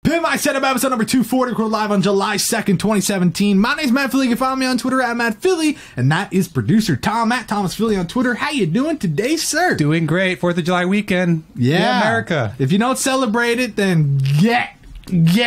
Pimp, My Setup, episode number 240, recorded live on July 2nd, 2017. My name's Matt Philly. You can follow me on Twitter at Matt Philly, and that is producer Tom at Thomas Philly on Twitter. How you doing today, sir? Doing great. 4th of July weekend. Yeah. America. If you don't celebrate it, then get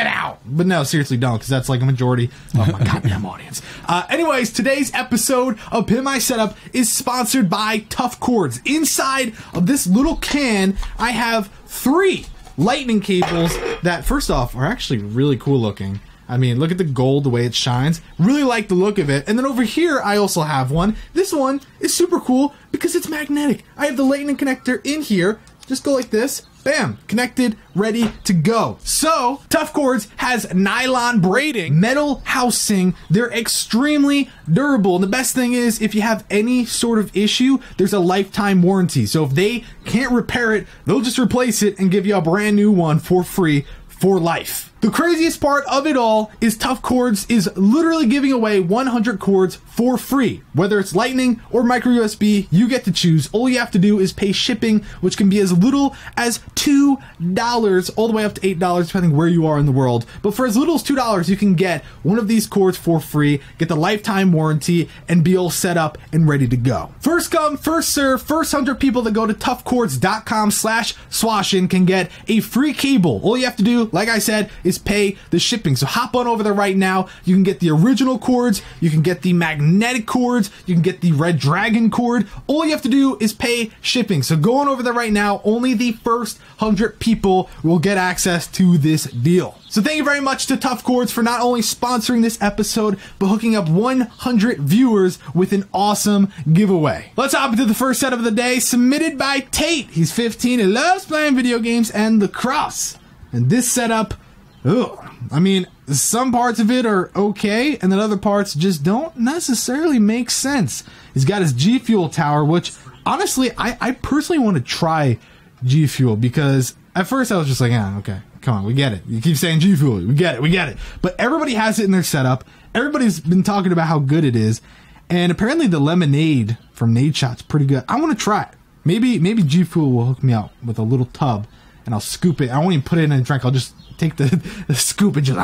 out. But no, seriously, don't, because that's like a majority of my goddamn audience. Anyways, today's episode of Pimp My Setup is sponsored by Tough Cords. Inside of this little can, I have 3 lightning cables that, first off, are actually really cool looking. I mean, look at the gold, the way it shines. Really like the look of it. And then over here, I also have one. This one is super cool because it's magnetic. I have the lightning connector in here. Just go like this. Bam, connected, ready to go. So, Tough Cords has nylon braiding, metal housing. They're extremely durable. And the best thing is, if you have any sort of issue, there's a lifetime warranty. So if they can't repair it, they'll just replace it and give you a brand new one for free for life. The craziest part of it all is Tough Cords is literally giving away 100 cords for free. Whether it's lightning or micro USB, you get to choose. All you have to do is pay shipping, which can be as little as $2 all the way up to $8, depending where you are in the world. But for as little as $2, you can get one of these cords for free, get the lifetime warranty, and be all set up and ready to go. First come, first serve. First 100 people that go to toughcords.com/swashin can get a free cable. All you have to do, like I said, is pay the shipping. So hop on over there right now. You can get the original cords, you can get the magnetic cords, you can get the Red Dragon cord. All you have to do is pay shipping. So go on over there right now. Only the first 100 people will get access to this deal. So thank you very much to Tough Cords for not only sponsoring this episode, but hooking up 100 viewers with an awesome giveaway. Let's hop into the first set of the day, submitted by Tate. He's 15 and loves playing video games and lacrosse. And this setup, I mean, some parts of it are okay, and then other parts just don't necessarily make sense. He's got his G Fuel tower, which, honestly, I personally want to try G Fuel, because at first I was just like, yeah, okay, come on, we get it. You keep saying G Fuel, we get it. But everybody has it in their setup. Everybody's been talking about how good it is, and apparently the lemonade from Nade Shot's pretty good. I want to try it. Maybe G Fuel will hook me out with a little tub, and I'll scoop it. I won't even put it in a drink. I'll just take the scoop and just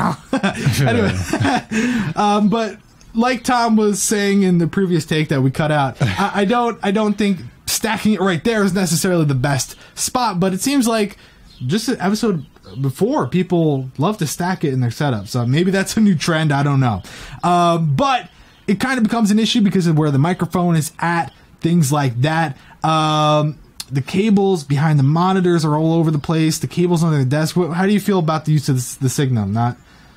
anyway. But like Tom was saying in the previous take that we cut out, I don't think stacking it right there is necessarily the best spot, but it seems like just an episode before, people love to stack it in their setup, so maybe that's a new trend. I don't know, but it kind of becomes an issue because of where the microphone is at, things like that. The cables behind the monitors are all over the place. The cables on the desk. How do you feel about the use of the Signum?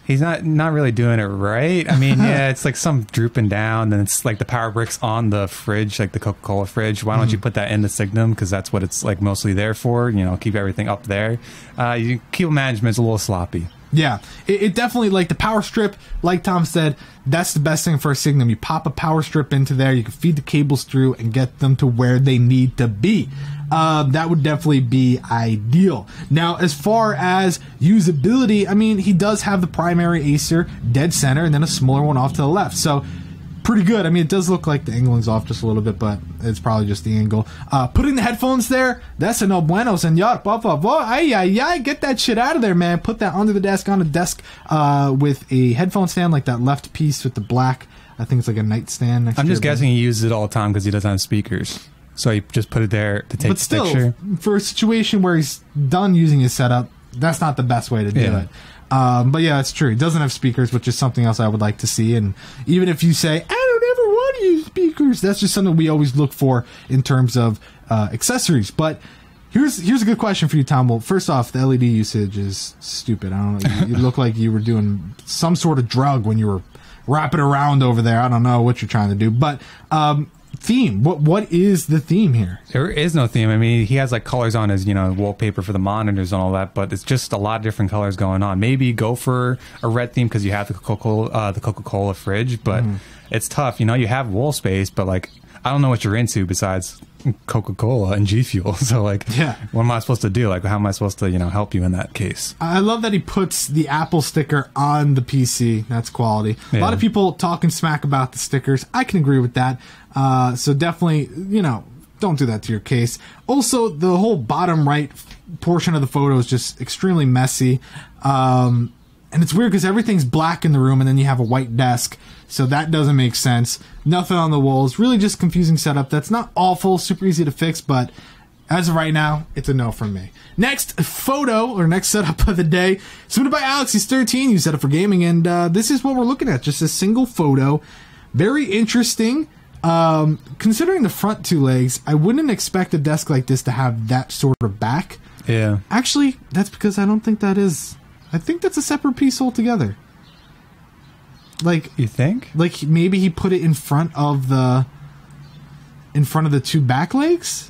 He's not really doing it right. I mean, yeah, it's like some drooping down, and it's like the power bricks on the fridge, like the Coca-Cola fridge. Why don't you put that in the Signum? Because that's what it's like mostly there for. You know, keep everything up there. Cable management's a little sloppy. Yeah, it definitely, like the power strip, like Tom said, that's the best thing for a Signum. You pop a power strip into there, you can feed the cables through and get them to where they need to be. That would definitely be ideal. Now, as far as usability, I mean, he does have the primary Acer dead center and then a smaller one off to the left. So, pretty good. I mean, it does look like the angling's off just a little bit, but it's probably just the angle. Putting the headphones there, that's a no bueno, senor. Por favor. Ay, get that shit out of there, man. Put that under the desk, on a desk with a headphone stand, like that left piece with the black. I think it's like a nightstand next to it. I'm just guessing he uses it all the time because he doesn't have speakers. So he just put it there to take the picture. But still, for a situation where he's done using his setup, that's not the best way to do it. But yeah, it's true. He doesn't have speakers, which is something else I would like to see. And even if you say, I don't ever want to use speakers, that's just something we always look for in terms of accessories. But here's a good question for you, Tom. Well, first off, the LED usage is stupid. I don't know. You look like you were doing some sort of drug when you were wrapping around over there. I don't know what you're trying to do. But theme, what is the theme here? There is no theme. I mean, he has like colors on his wallpaper for the monitors and all that, but it's just a lot of different colors going on. Maybe go for a red theme because you have the Coca-Cola fridge, but it's tough. You have wall space, but like I don't know what you're into besides Coca-Cola and G Fuel. So like, what am I supposed to do? Like, how am I supposed to help you in that case? I love that he puts the Apple sticker on the PC. That's quality. A lot of people talking smack about the stickers. I can agree with that. So definitely, don't do that to your case. Also, the whole bottom right portion of the photo is just extremely messy. And it's weird because everything's black in the room and then you have a white desk. So that doesn't make sense. Nothing on the walls. Really just confusing setup. That's not awful, super easy to fix, but as of right now, it's a no from me. Next photo, or next setup of the day, submitted by Alex. He's 13. You set up for gaming, and this is what we're looking at. Just a single photo. Very interesting. Considering the front two legs, I wouldn't expect a desk like this to have that sort of back. Yeah. Actually, that's because I don't think that is... I think that's a separate piece altogether. Like, you think? Like maybe he put it in front of the two back legs?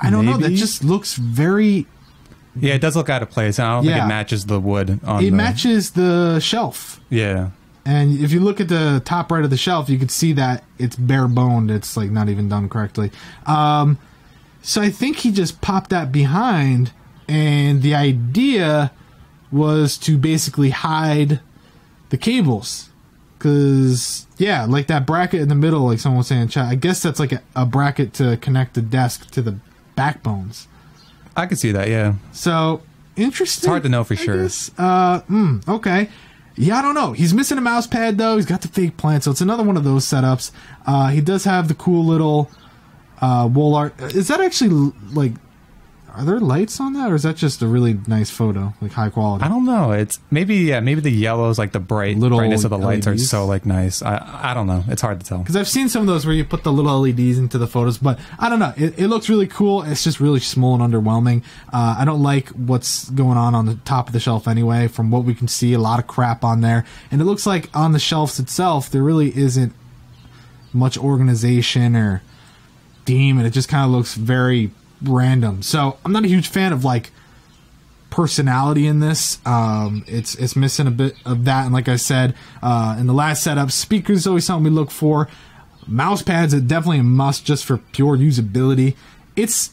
I don't know. That just looks very... Yeah, it does look out of place. I don't think it matches the wood on it matches the shelf. Yeah. And if you look at the top right of the shelf, you can see that it's bare boned. It's like not even done correctly. So I think he just popped that behind, and the idea was to basically hide the cables. Because, yeah, like that bracket in the middle, like someone was saying in chat, I guess that's like a bracket to connect the desk to the backbones. I could see that, yeah. So, interesting. It's hard to know for sure. Okay. Yeah, I don't know. He's missing a mouse pad, though. He's got the fake plant, so it's another one of those setups. He does have the cool little wall art. Is that actually, like... Are there lights on that, or is that just a really nice photo, like high quality? I don't know. It's maybe the yellows, like the brightness of the lights LEDs. are so like nice. I don't know. It's hard to tell. Because I've seen some of those where you put the little LEDs into the photos, but I don't know. It looks really cool. It's just really small and underwhelming. I don't like what's going on the top of the shelf anyway. From what we can see, a lot of crap on there, and it looks like on the shelves itself there really isn't much organization or theme, and it just kind of looks very random. So I'm not a huge fan of like personality in this. It's missing a bit of that, and like I said in the last setup, speakers is always something we look for. Mouse pads are definitely a must just for pure usability. It's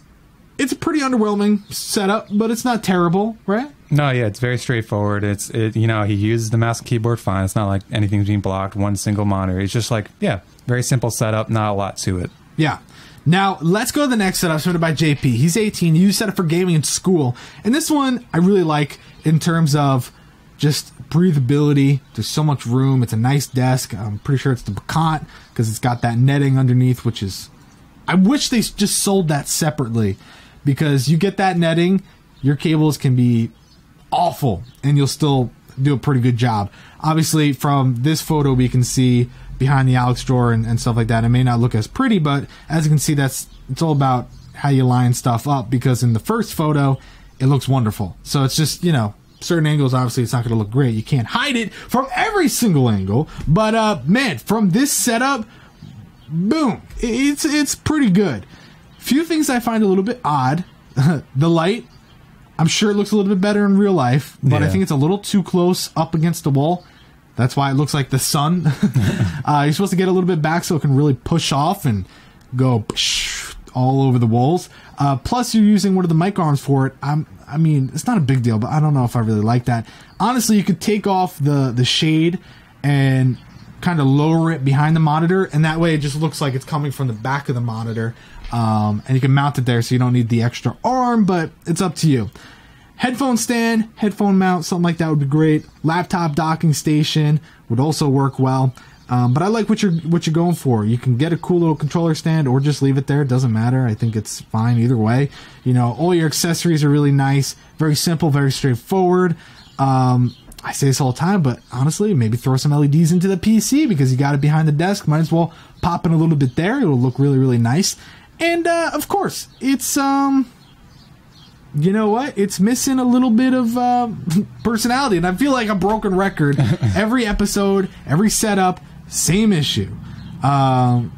a pretty underwhelming setup, but it's not terrible, right? No, yeah, it's very straightforward. He uses the mouse and keyboard fine. It's not like anything's being blocked, one single monitor. It's just like, yeah, very simple setup, not a lot to it. Yeah. Now, let's go to the next setup submitted by JP. He's 18. You set up for gaming in school. And this one I really like in terms of just breathability. There's so much room. It's a nice desk. I'm pretty sure it's the Bacant because it's got that netting underneath, which is... I wish they just sold that separately, because you get that netting, your cables can be awful, and you'll still do a pretty good job. Obviously, from this photo, we can see behind the Alex drawer and stuff like that. It may not look as pretty, but as you can see, it's all about how you line stuff up, because in the first photo, it looks wonderful. So it's just, certain angles, obviously, it's not going to look great. You can't hide it from every single angle. But, man, from this setup, boom, it's pretty good. Few things I find a little bit odd. The light, I'm sure it looks a little bit better in real life, but I think it's a little too close up against the wall. That's why it looks like the sun. You're supposed to get a little bit back so it can really push off and go all over the walls. Plus, you're using one of the mic arms for it. I mean, it's not a big deal, but I don't know if I really like that. Honestly, you could take off the shade and kind of lower it behind the monitor, and that way it just looks like it's coming from the back of the monitor. And you can mount it there so you don't need the extra arm, but it's up to you. Headphone stand, headphone mount, something like that would be great. Laptop docking station would also work well. But I like what you're going for. You can get a cool little controller stand or just leave it there. It doesn't matter. I think it's fine either way. All your accessories are really nice. Very simple, very straightforward. I say this all the time, but honestly, maybe throw some LEDs into the PC because you got it behind the desk. Might as well pop in a little bit there. It'll look really, really nice. And, of course, it's, you know what? It's missing a little bit of personality, and I feel like a broken record. Every episode, every setup, same issue.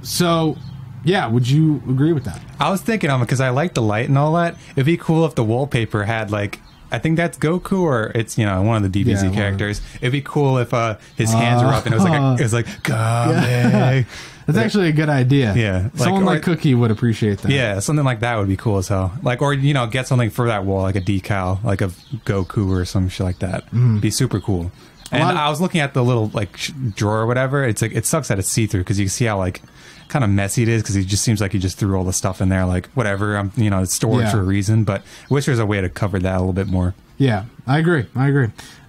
So, yeah, would you agree with that? I was thinking of it because I like the light and all that. It'd be cool if the wallpaper had, like, I think that's Goku, or it's, one of the DBZ characters. It'd be cool if his hands were up and it was like Kame. That's actually a good idea. Yeah. Someone like Cookie would appreciate that. Yeah, something like that would be cool as hell. Like, or, get something for that wall, like a decal, like a Goku or some shit like that. Be super cool. And I was looking at the little like drawer or whatever. It's like it sucks that it's see through because you can see how like kind of messy it is because he just seems like he just threw all the stuff in there like whatever. It's stored for a reason. But I wish there was a way to cover that a little bit more. Yeah, I agree.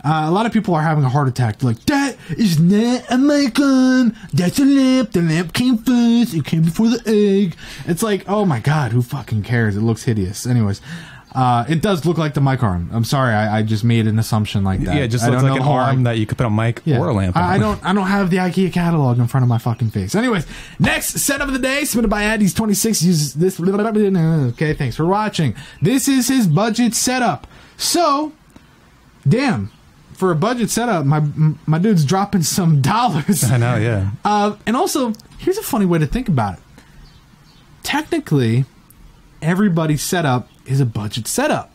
A lot of people are having a heart attack. They're like, that is not a micron. That's a lamp. The lamp came first. It came before the egg. It's like, oh my God, who fucking cares? It looks hideous. Anyways, it does look like the mic arm. I'm sorry, I just made an assumption like that. Yeah, it just looks like an arm that you could put a mic or a lamp on. I don't have the IKEA catalog in front of my fucking face. Anyways, next setup of the day, submitted by Addies26. Uses this. Okay, thanks for watching. This is his budget setup. So, damn, for a budget setup, my dude's dropping some dollars. I know, yeah. And also, here's a funny way to think about it. Technically, everybody's setup is a budget setup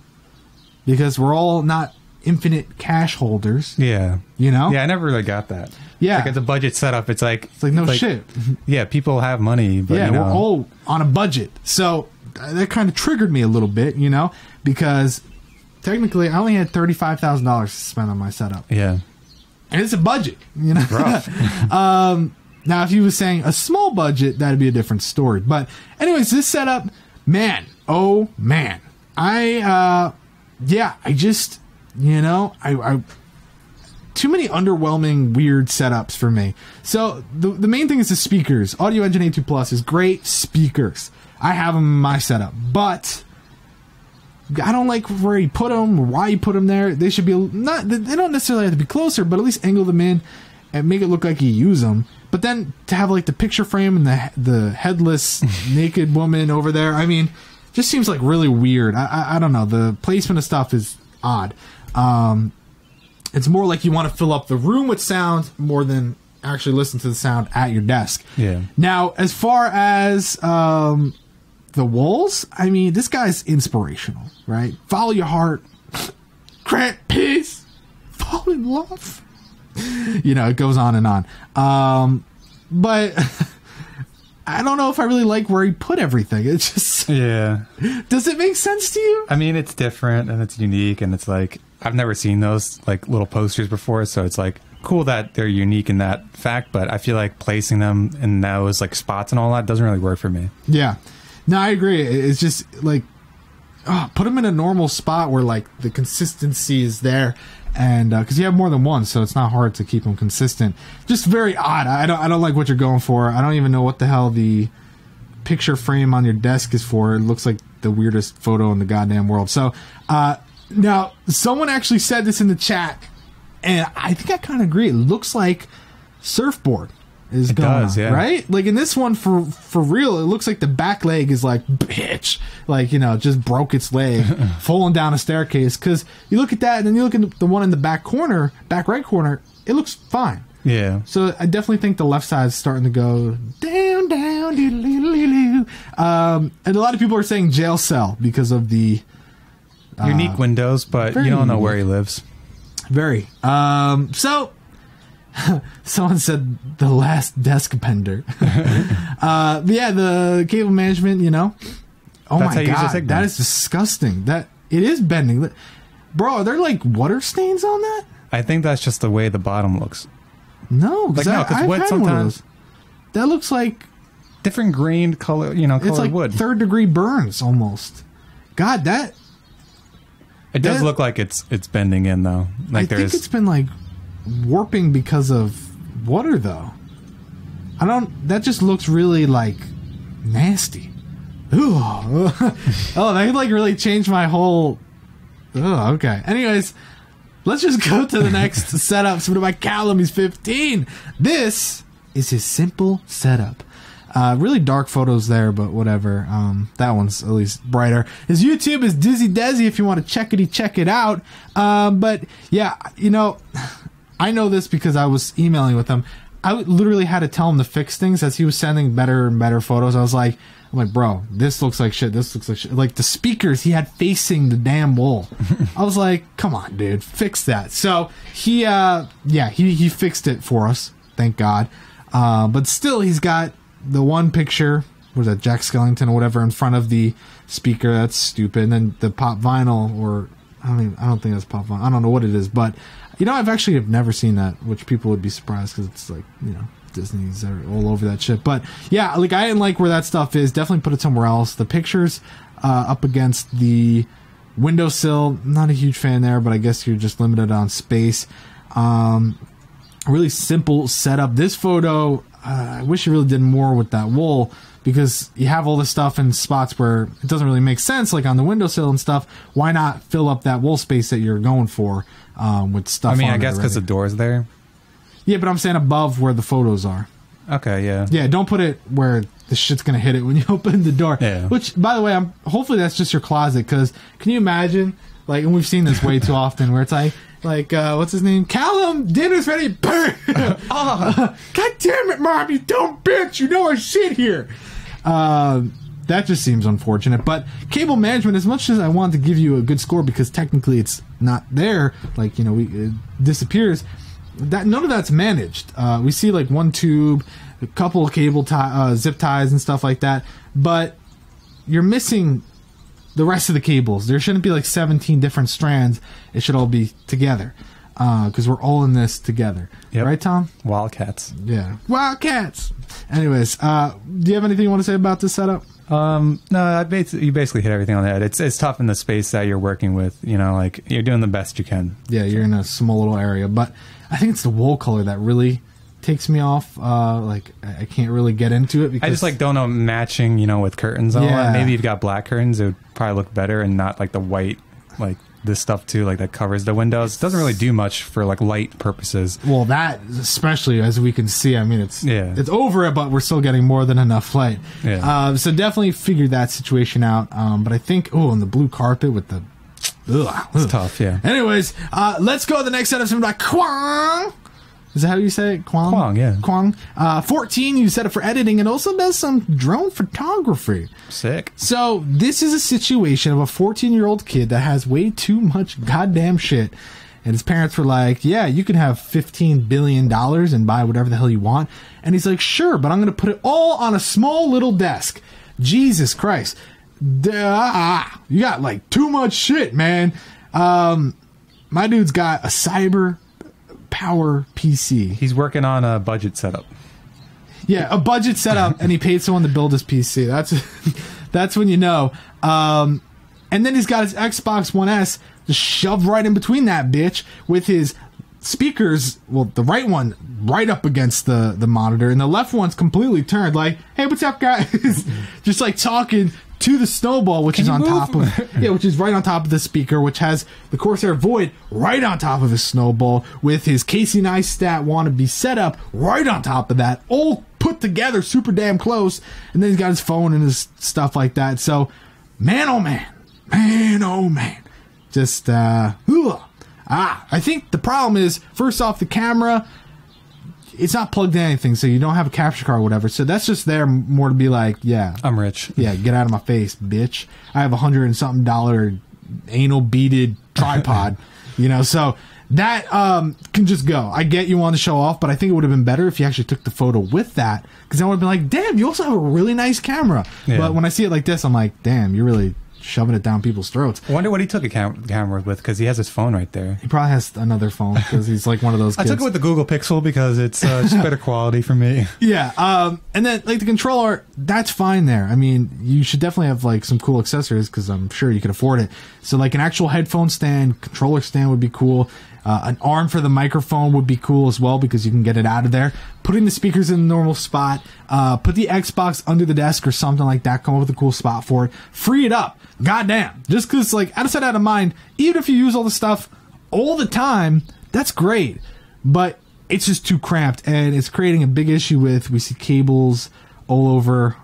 because we're all not infinite cash holders. Yeah. You know? Yeah, I never really got that. Yeah. Like, it's a budget setup. It's like no shit. Yeah, people have money, but yeah, we're all on a budget. So, that kind of triggered me a little bit, because technically, I only had $35,000 to spend on my setup. Yeah. And it's a budget, Rough. Now, if you was saying a small budget, that'd be a different story. But anyways, this setup, man, oh man. I just, I too many underwhelming, weird setups for me. So the main thing is the speakers. Audio Engine A2 Plus is great speakers. I have them in my setup, but I don't like where he put them or why he put them there. They should be they don't necessarily have to be closer, but at least angle them in and make it look like you use them. But then to have like the picture frame and the headless naked woman over there, I mean, just seems like really weird. I don't know. The placement of stuff is odd. It's more like you want to fill up the room with sound more than actually listen to the sound at your desk. Yeah. Now, as far as the walls, I mean, this guy's inspirational, right? Follow your heart, grant peace, fall in love. It goes on and on. But I don't know if I really like where he put everything. It's just... Yeah. Does it make sense to you? I mean, it's different and it's unique and it's like... I've never seen those like little posters before, so it's like cool that they're unique in that fact, but I feel like placing them in those like spots and all that doesn't really work for me. Yeah. No, I agree. It's just like... put them in a normal spot where like the consistency is there. And because you have more than one, so it's not hard to keep them consistent. Just very odd. I don't like what you're going for. I don't even know what the hell the picture frame on your desk is for. It looks like the weirdest photo in the goddamn world. So now someone actually said this in the chat, and I think I kind of agree. It looks like surfboard is going on, yeah. Right? Like in this one, for real, it looks like the back leg is like, bitch, like, just broke its leg falling down a staircase. Because you look at that, and then you look at the one in the back right corner, it looks fine. Yeah. So I definitely think the left side is starting to go down, down, doodle-doo-doo-doo. And a lot of people are saying jail cell because of the unique windows, but you don't know where he lives. Very. So someone said the last desk bender. Yeah, the cable management, Oh That's my God, that is disgusting. That it is bending. Bro, are there like water stains on that? I think that's just the way the bottom looks. No, because I've wood had sometimes one of those. That looks like different grained color, colored it's like wood. third-degree burns almost. God, it does look like it's bending in though. Like I think it's been like warping because of water though. That just looks really like nasty. Ooh. Oh, that like really changed my whole... Oh, okay. Anyways, let's just go to the next setup submitted by Kallum. He's 15. This is his simple setup. Really dark photos there, but whatever. That one's at least brighter. His YouTube is Dizzy Desi if you want to check it out. But yeah, I know this because I was emailing with him. I literally had to tell him to fix things as he was sending better and better photos. I'm like, bro, this looks like shit. This looks like shit. Like the speakers he had facing the damn wall. I was like, come on, dude, fix that. So he fixed it for us. Thank God. But still, he's got the one picture, was that Jack Skellington or whatever, in front of the speaker. That's stupid. And then the pop vinyl, or I don't think that's pop vinyl. I don't know what it is, but You know, I've never seen that, which people would be surprised because it's like, you know, Disney's are all over that shit. But yeah, like I didn't like where that stuff is. Definitely put it somewhere else. The pictures up against the windowsill, not a huge fan there, but I guess you're just limited on space. Really simple setup. This photo, I wish you really did more with that wool, because you have all this stuff in spots where it doesn't really make sense, like on the windowsill and stuff. Why not fill up that wool space that you're going for with stuff? I mean, on I guess because the door's there. Yeah, but I'm saying above where the photos are. Okay, yeah. Yeah, don't put it where the shit's gonna hit it when you open the door. Yeah. Which, by the way, hopefully that's just your closet, because can you imagine, like, and we've seen this way too often, where it's like, what's his name? Kallum, dinner's ready. Oh, God damn it, Mom, you dumb bitch. You know I shit here. That just seems unfortunate. But cable management, as much as I want to give you a good score, because technically it's not there, like, you know, it disappears, that none of that's managed. We see like one tube, a couple of cable zip ties and stuff like that, but you're missing the rest of the cables. There shouldn't be like 17 different strands. It should all be together, because we're all in this together. Yep. Right, Tom? Wildcats. Yeah. Wildcats. Anyways, do you have anything you want to say about this setup? No, you basically hit everything on the head. It's tough in the space that you're working with. You know, like, you're doing the best you can. Yeah, you're in a small little area, but I think it's the wool color that really takes me off. Like, I can't really get into it because I just like don't know matching, you know, with curtains and all Yeah. that. Maybe you've got black curtains, it would probably look better, and not like the white, like this stuff too, like that covers the windows. It doesn't really do much for like light purposes. Well, that especially, as we can see, I mean, it's over it, but we're still getting more than enough light. Yeah. So definitely figure that situation out. But I think, on the blue carpet with the It's tough, yeah. Anyways, let's go to the next setup. Something like Quang. Is that how you say it? Quang? Quang, yeah. Quang. 14, you set it for editing, and also does some drone photography. Sick. So this is a situation of a 14-year-old kid that has way too much goddamn shit. And his parents were like, yeah, you can have $15 billion and buy whatever the hell you want. And he's like, sure, but I'm going to put it all on a small little desk. Jesus Christ. You got like too much shit, man. My dude's got a cyber power PC. He's working on a budget setup. Yeah, a budget setup, and he paid someone to build his PC. That's when you know. And then he's got his Xbox One S just shoved right in between that bitch with his speakers. Well, the right one right up against the monitor, and the left one's completely turned. Like, hey, what's up, guys? Just like talking to the Snowball, which is on top of which is right on top of the speaker, which has the Corsair Void right on top of his Snowball, with his Casey Neistat wannabe setup right on top of that, all put together super damn close. And then he's got his phone and his stuff like that. So, man, oh man, just I think the problem is, first off, the camera, it's not plugged in anything, so you don't have a capture card or whatever. So that's just there more to be like, yeah, I'm rich. Yeah, get out of my face, bitch. I have $100 and something anal beaded tripod, you know. So that can just go. I get you want to show off, but I think it would have been better if you actually took the photo with that, because I would have been like, damn, you also have a really nice camera. Yeah. But when I see it like this, I'm like, damn, you're really shoving it down people's throats. I wonder what he took a camera with, because he has his phone right there. He probably has another phone, because he's like one of those kids. I took it with the Google Pixel because it's just better quality for me. Yeah, and then like the controller, that's fine there. I mean, you should definitely have like some cool accessories, because I'm sure you could afford it. So like an actual headphone stand, controller stand would be cool. An arm for the microphone would be cool as well, because you can get it out of there. Putting the speakers in the normal spot. Put the Xbox under the desk or something like that. Come up with a cool spot for it. Free it up. Goddamn. Just because, like, out of sight, out of mind, even if you use all the stuff all the time, that's great. But it's just too cramped, and it's creating a big issue with, we see cables all over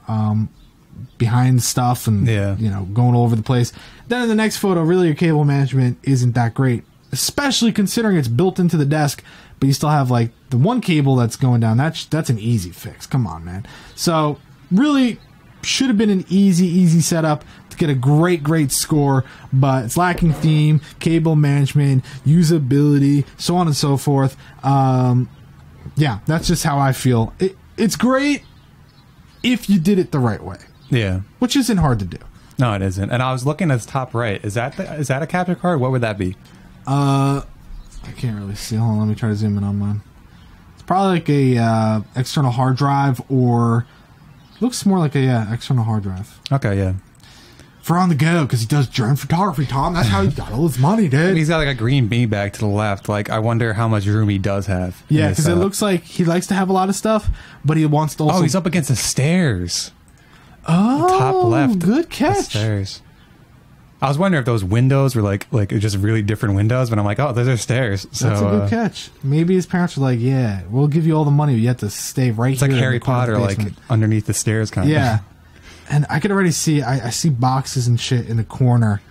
behind stuff and, you know, going all over the place. Then in the next photo, really your cable management isn't that great, especially considering it's built into the desk, but you still have like the one cable that's going down. That's an easy fix. Come on, man. So really should have been an easy setup to get a great score, but it's lacking theme, cable management, usability, so on and so forth. Yeah, that's just how I feel. It's great if you did it the right way. Yeah. Which isn't hard to do. No, it isn't. And I was looking at the top right. Is that a capture card? What would that be? I can't really see. Hold on, let me try to zoom in on mine. It's probably like a external hard drive, or looks more like a external hard drive. Okay, yeah. For on the go, because he does drone photography, Tom. That's how he got all his money, dude. He's got like a green beanbag to the left. Like, I wonder how much room he does have. Yeah, because it looks like he likes to have a lot of stuff, but he wants to also... Oh, he's up against the stairs. Oh, the top left. Good catch. The stairs. I was wondering if those windows were like just really different windows, but I'm like, oh, those are stairs. So, that's a good catch. Maybe his parents were like, yeah, we'll give you all the money, but you have to stay right it's here. It's like Harry Potter, like underneath the stairs kind of. Yeah. And I could already see, I see boxes and shit in the corner,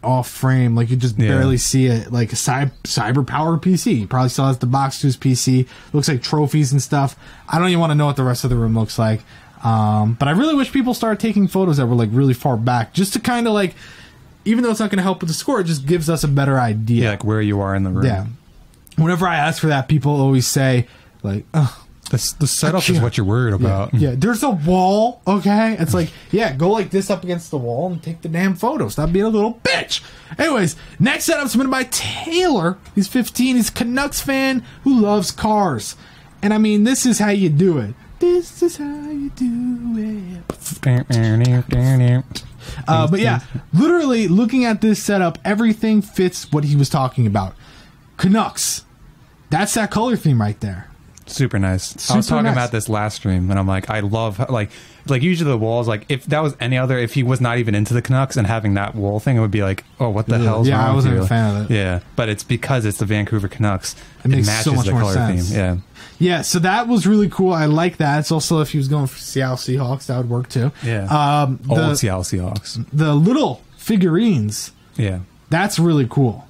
off frame. Like, you just barely see it. Like a cyber power PC. He probably still has the box to his PC. Looks like trophies and stuff. I don't even want to know what the rest of the room looks like. But I really wish people started taking photos that were like really far back, just to kind of like, even though it's not going to help with the score, it just gives us a better idea. Yeah, like where you are in the room. Yeah. Whenever I ask for that, people always say, like, oh, the setup is what you're worried about. Yeah, there's a wall, okay? It's like, yeah, go like this up against the wall and take the damn photo. Stop being a little bitch. Anyways, next setup submitted by Taylor. He's 15. He's a Canucks fan who loves cars. And I mean, this is how you do it. This is how you do it. But yeah, literally looking at this setup, everything fits what he was talking about. Canucks. That's that color theme right there. Super nice. I was talking about this last stream, and I'm like, I love like usually the walls. Like, if that was any other, if he was not even into the Canucks and having that wall thing, it would be like, oh, what the hell's wrong? Yeah, I wasn't a fan of it. Yeah, but it's because it's the Vancouver Canucks. It makes matches so much the more color sense. theme. Yeah, yeah. So that was really cool. I like that. It's also, if he was going for Seattle Seahawks, that would work too. Yeah, old Seattle Seahawks. The little figurines. Yeah, that's really cool.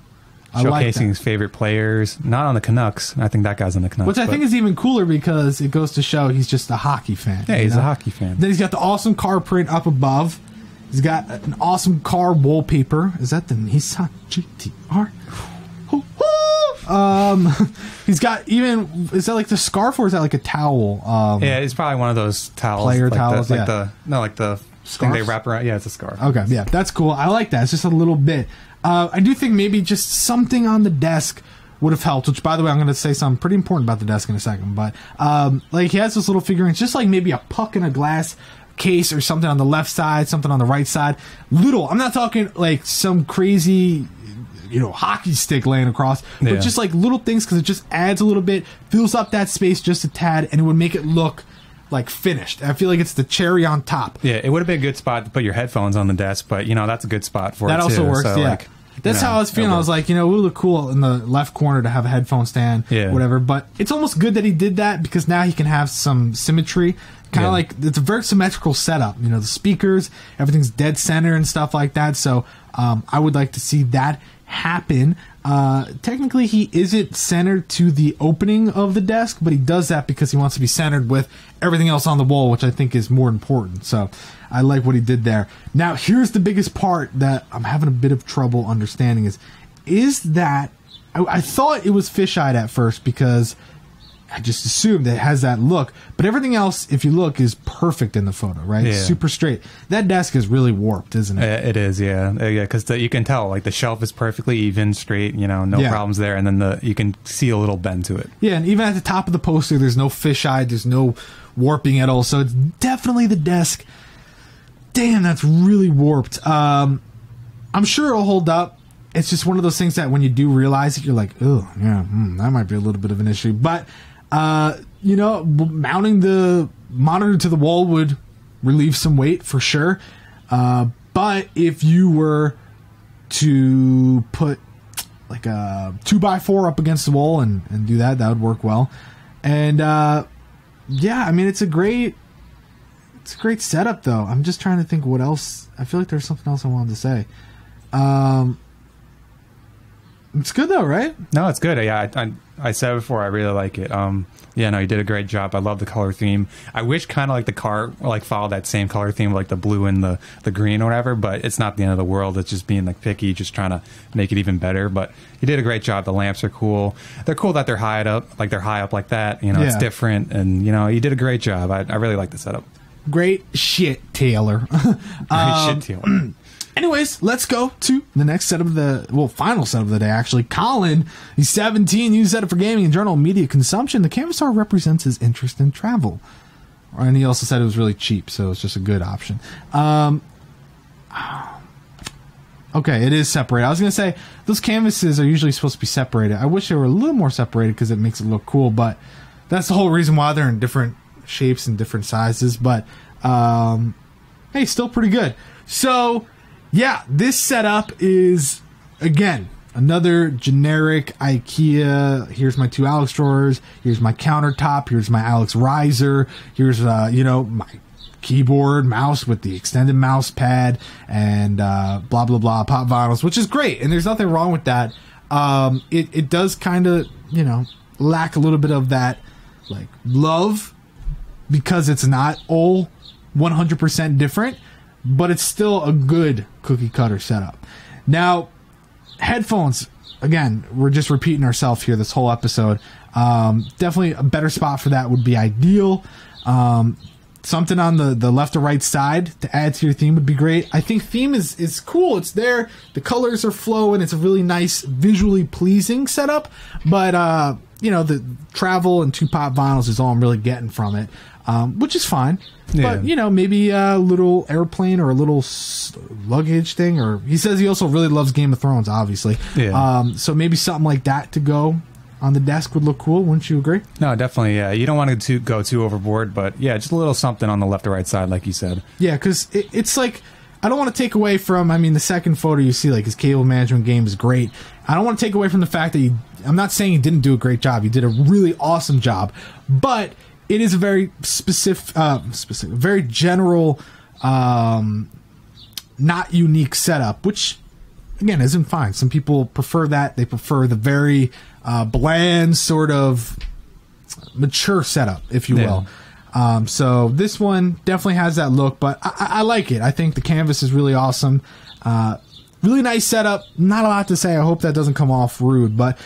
Showcasing his favorite players, not on the Canucks. I think that guy's on the Canucks. Which I think is even cooler because it goes to show he's just a hockey fan. Yeah, he's a hockey fan. Then he's got the awesome car print up above. He's got an awesome car wallpaper. Is that the Nissan GTR? He's got even, is that like the scarf or is that like a towel? Yeah, it's probably one of those towels. Player like towels, like the thing they wrap around. Yeah, it's a scarf. Okay, yeah, that's cool. I like that. It's just a little bit. I do think maybe just something on the desk would have helped, which, by the way, I'm going to say something pretty important about the desk in a second, but like, he has those little figurines, just like maybe a puck in a glass case or something on the left side, something on the right side. Little, I'm not talking like some crazy, hockey stick laying across, but just like little things, because it just adds a little bit, fills up that space just a tad, and it would make it look like finished. I feel like it's the cherry on top. Yeah, it would have been a good spot to put your headphones on the desk, but that's a good spot for that it. That also works. So, yeah, that's how I was feeling. I was like, it would look cool in the left corner to have a headphone stand, whatever. But it's almost good that he did that, because now he can have some symmetry. Kind of like, it's a very symmetrical setup. The speakers, everything's dead center and stuff like that. So I would like to see that happen. Technically, he isn't centered to the opening of the desk, but he does that because he wants to be centered with everything else on the wall, which I think is more important. So I like what he did there. Now, here's the biggest part that I'm having a bit of trouble understanding is that I thought it was fisheye at first, because I just assumed it has that look, but everything else, if you look, is perfect in the photo, right? Yeah. Super straight. That desk is really warped, isn't it? It is, yeah, because you can tell, like, the shelf is perfectly even, straight, no problems there, and then you can see a little bend to it. Yeah, and even at the top of the poster, there's no fisheye, there's no warping at all, so it's definitely the desk. Damn, that's really warped. I'm sure it'll hold up. It's just one of those things that when you do realize it, you're like, oh, yeah, that might be a little bit of an issue, but mounting the monitor to the wall would relieve some weight for sure. But if you were to put like a 2x4 up against the wall and do that, that would work well. And it's a great setup though. I'm just trying to think what else. I feel like there's something else I wanted to say. It's good though, right? No, it's good. Yeah, I said before, I really like it. You did a great job. I love the color theme. I wish kind of like the car followed that same color theme, like the blue and the green or whatever, but it's not the end of the world. It's just being like picky, just trying to make it even better. But you did a great job. The lamps are cool. They're cool that they're high up like that. It's different, and you did a great job. I really like the setup. Great shit, Taylor. Great shit, Taylor. Anyways, let's go to the next set of final set of the day, actually. Collin, he's 17, used setup for gaming and journal media consumption. The canvas art represents his interest in travel. And he also said it was really cheap, so it's just a good option. Okay, it is separated. I was going to say, those canvases are usually supposed to be separated. I wish they were a little more separated because it makes it look cool, but that's the whole reason why they're in different shapes and different sizes. But, hey, still pretty good. So, yeah, this setup is, again, another generic IKEA. Here's my 2 Alex drawers. Here's my countertop. Here's my Alex riser. Here's, my keyboard, mouse with the extended mouse pad, and blah, blah, blah, pop vinyls, which is great. And there's nothing wrong with that. It does kind of, lack a little bit of that, like, love, because it's not all 100% different. But it's still a good cookie cutter setup. Now, headphones, again, we're just repeating ourselves here this whole episode. Definitely a better spot for that would be ideal. Something on the left or right side to add to your theme would be great. I think theme is cool. It's there. The colors are flowing. It's a really nice, visually pleasing setup. But, the travel and 2 pop vinyls is all I'm really getting from it, which is fine. Yeah. But, maybe a little airplane or a little luggage thing. Or he says he also really loves Game of Thrones, obviously. Yeah. So maybe something like that to go on the desk would look cool. Wouldn't you agree? No, definitely, yeah. You don't want to go too overboard, but, yeah, just a little something on the left or right side, like you said. Yeah, because it's like, I don't want to take away from, the second photo you see, like, his cable management game is great. I don't want to take away from the fact that I'm not saying he didn't do a great job. He did a really awesome job. But it is a very specific, very general, not unique setup, which, again, isn't fine. Some people prefer that. They prefer the very bland, sort of mature setup, if you will. So this one definitely has that look, but I like it. I think the canvas is really awesome. Really nice setup. Not a lot to say. I hope that doesn't come off rude, but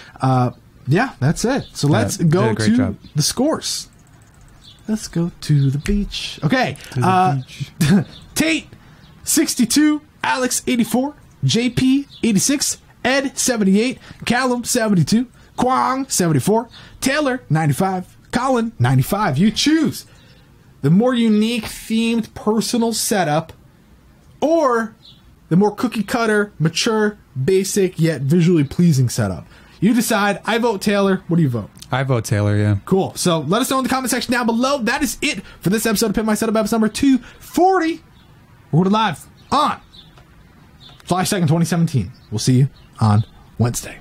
yeah, that's it. So let's go to the scores. Let's go to the beach. Okay. Tate, 62. Alex, 84. JP, 86. Ed, 78. Kallum, 72. Quang, 74. Taylor, 95. Collin, 95. You choose the more unique, themed, personal setup, or the more cookie cutter, mature, basic, yet visually pleasing setup. You decide. I vote Taylor. What do you vote? I vote Taylor, yeah. Cool. So let us know in the comment section down below. That is it for this episode of Pimp My Setup, episode number 240. We're going live on July 2nd, 2017. We'll see you on Wednesday.